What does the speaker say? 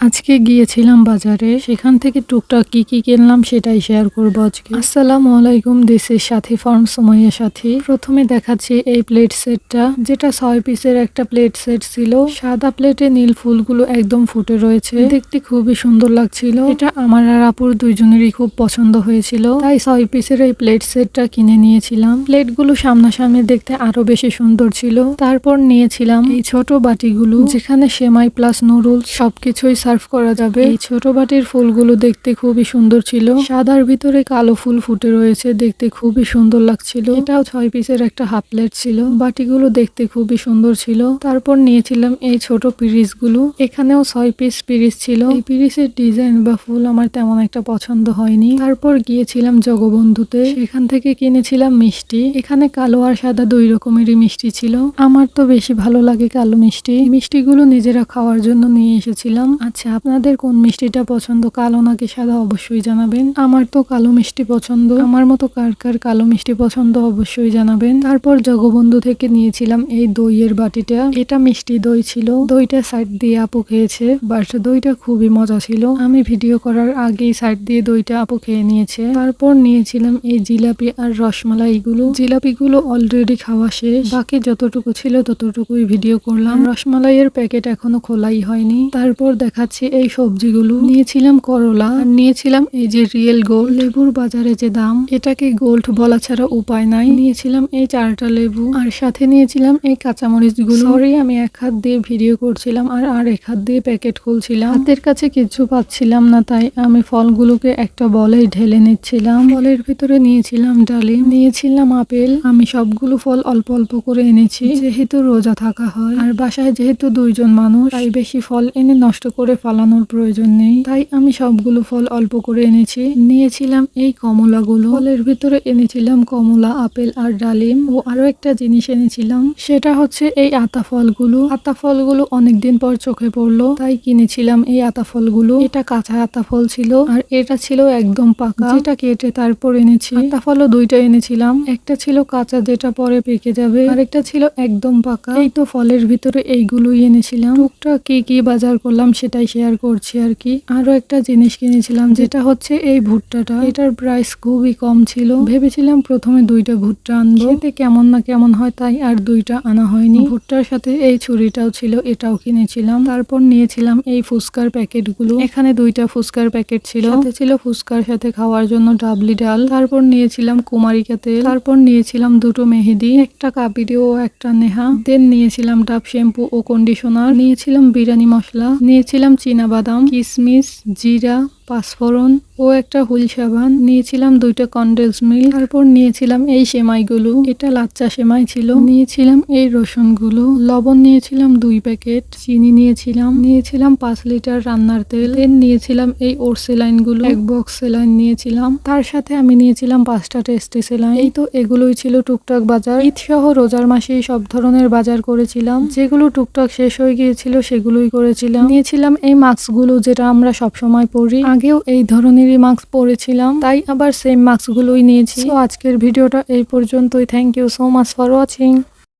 আজকে গিয়েছিলাম বাজারে, সেখান থেকে টুকটাক কি কিনলাম সেটাই শেয়ার করবো আজকে। আসসালামু আলাইকুম, this is Sathi form Sumaiya সাথী। প্রথমে দেখাচ্ছি এই প্লেট সেটটা, যেটা 6 পিসের একটা প্লেট সেট ছিল। সাদা প্লেটে নীল ফুলগুলো একদম ফুটে রয়েছে, দেখতে খুবই সুন্দর লাগছিল। এটা আমার আর আপুর দুইজনেরই খুব পছন্দ হয়েছিল, তাই 6 পিসের এই প্লেট সেটটা কিনে নিয়েছিলাম। প্লেটগুলো সামনাসামনি দেখতে আরো বেশি সুন্দর ছিল। তারপর নিয়েছিলাম এই ছোট বাটিগুলো, যেখানে সেমাই প্লাস নুডলস সবকিছুই সার্ভ করা যাবে। এই ছোট বাটির ফুলগুলো দেখতে খুবই সুন্দর ছিল, সাদার ভিতরে কালো ফুল ফুটে রয়েছে, দেখতে খুবই সুন্দর লাগছিল। এটাও 6 পিসের একটা হাফ প্লেট ছিল। বাটিগুলো দেখতে খুবই সুন্দর ছিল। তারপর নিয়েছিলাম এই ছোট পিরিচগুলো, এখানেও 6 পিস পিরিচ ছিল। এই পিরিচের ডিজাইন বা ফুল আমার তেমন একটা পছন্দ হয়নি। তারপর গিয়েছিলাম জগবন্ধুতে, সেখান থেকে কিনেছিলাম মিষ্টি। এখানে কালো আর সাদা দুই রকমেরই মিষ্টি ছিল। আমার তো বেশি ভালো লাগে কালো মিষ্টি। মিষ্টিগুলো নিজেরা খাওয়ার জন্য নিয়ে এসেছিলাম। আচ্ছা, আপনাদের কোন মিষ্টিটা পছন্দ, কালো নাকি সাদা, অবশ্যই জানাবেন। আমার তো কালো মিষ্টি পছন্দ। আমার মতো কার কার কালো মিষ্টি পছন্দ অবশ্যই জানাবেন। তারপর জগবন্ধু থেকে নিয়েছিলাম এই দইয়ের বাটিটা। এটা মিষ্টি দই ছিল। দইটা সাইড দিয়ে আপু খেয়েছে, বাট দইটা খুবই মজা ছিল। আমি ভিডিও করার আগেই সাইড দিয়ে দইটা আপু খেয়ে নিয়েছে। তারপর নিয়েছিলাম এই জিলাপি আর রসমালাইগুলো। জিলাপিগুলো অলরেডি খাওয়া শেষ, বাকি যতটুকু ছিল ততটুকুই ভিডিও করলাম। রসমালাইয়ের প্যাকেট এখনো খোলাই হয়নি। তারপর দেখাচ্ছি এই সবজিগুলো। নিয়েছিলাম করলা, আর নিয়েছিলাম এই যে রিয়েল গোল্ড। লেবুর বাজারে যে দাম, এটাকে গোল্ড বলা ছাড়া উপায় নাই। নিয়েছিলাম এই 4টা লেবু, আর সাথে নিয়েছিলাম এই কাঁচামরিচ গুলো। সরি, আমি এক হাত দিয়ে ভিডিও করছিলাম আর এক হাত দিয়ে প্যাকেট খুলছিলাম। হাতের কাছে কিছু পাচ্ছিলাম না, তাই আমি ফলগুলোকে একটা বলেই ঢেলে নিচ্ছিলাম। ফলের ভিতরে নিয়েছিলাম ডালিম, নিয়েছিলাম আপেল। আমি সবগুলো ফল অল্প অল্প করে এনেছি, যেহেতু রোজা থাকা হয় আর বাসায় যেহেতু 2 জন মানুষ, তাই বেশি ফল এনে নষ্ট করে ফালানোর প্রয়োজন নেই। তাই আমি সবগুলো ফল অল্প করে এনেছি। নিয়েছিলাম এই কমলাগুলো। ফলের ভিতরে এনেছিলাম কমলা, আপেল আর ডালিম। ও আরো একটা জিনিস এনেছিলাম, সেটা হচ্ছে এই আতা ফলগুলো। আতা ফলগুলো অনেকদিন পর চোখে পড়লো, তাই কিনেছিলাম এই আতা ফলগুলো। এটা কাঁচা আতা ফল ছিল, আর এটা ছিল একদম পাকা, যেটা কেটে তারপর এনেছি। আতা ফলও 2টা এনেছিলাম, একটা ছিল কাঁচা যেটা পরে পেকে যাবে, আর একটা ছিল একদম পাকা। এই তো ফলের ভিতরে এইগুলোই এনেছিলাম। টুকটাক কি বাজার করলাম সেটাই শেয়ার করছি আর কি। আরো একটা জিনিস কিনেছিলাম, যেটা হচ্ছে এই ভুট্টাটা। এটার প্রাইস খুবই কম ছিল। ভেবেছিলাম প্রথমে 2টা ভুট্টা আনবো, খেতে কেমন না কেমন হয়, তাই আর 2টা আনা হয়নি। ভুট্টার সাথে এই ছুরিটাও ছিল, এটাও কিনেছিলাম। তারপর নিয়েছিলাম এই ফুচকার প্যাকেটগুলো। এখানে 2টা ফুচকার প্যাকেট ছিল, সাথে ছিল ফুচকার সাথে খাওয়ার জন্য ডাবলি ডাল। তারপর নিয়েছিলাম কুমারিকা তেল। তারপর নিয়েছিলাম 2টো মেহেদি, একটা কাবিরি ও একটা নেহা। দেন নিয়েছিলাম ডাব শ্যাম্পু ও কন্ডিশনার। নিয়েছিলাম বিরিয়ানি মশলা, নিয়েছিলাম চীনাবাদাম, কিশমিশ, জিরা, পাঁচফোড়ন ও একটা হুইল সাবান। নিয়েছিলাম 2টা কন্ডেন্স মিল্ক। তারপর নিয়েছিলাম এই সেমাইগুলো, এটা লাচ্চা সেমাই ছিল। নিয়েছিলাম এই রসুনগুলো, লবণ নিয়েছিলাম 2 প্যাকেট, চিনি নিয়েছিলাম 5 লিটার রান্নার তেল। দেন নিয়েছিলাম এই ওর সেলাইনগুলো, 1 বক্স সেলাইন নিয়েছিলাম। তার সাথে আমি নিয়েছিলাম 5টা টেস্টি সেলাইন। এই তো এগুলোই ছিল টুকটাক বাজার। ঈদ সহ রোজার মাসে সব ধরনের বাজার করেছিলাম। যেগুলো টুকটাক শেষ হয়ে গিয়েছিল সেগুলোই করেছিলাম। নিয়েছিলাম এই মাস্কগুলো, যেটা আমরা সবসময় পরি। আগেও এই ধরনেরই মাস্ক পরেছিলাম, তাই আবার সেম মাস্কগুলোই নিয়েছি। তো আজকের ভিডিওটা এই পর্যন্তই। Thank you so much for watching.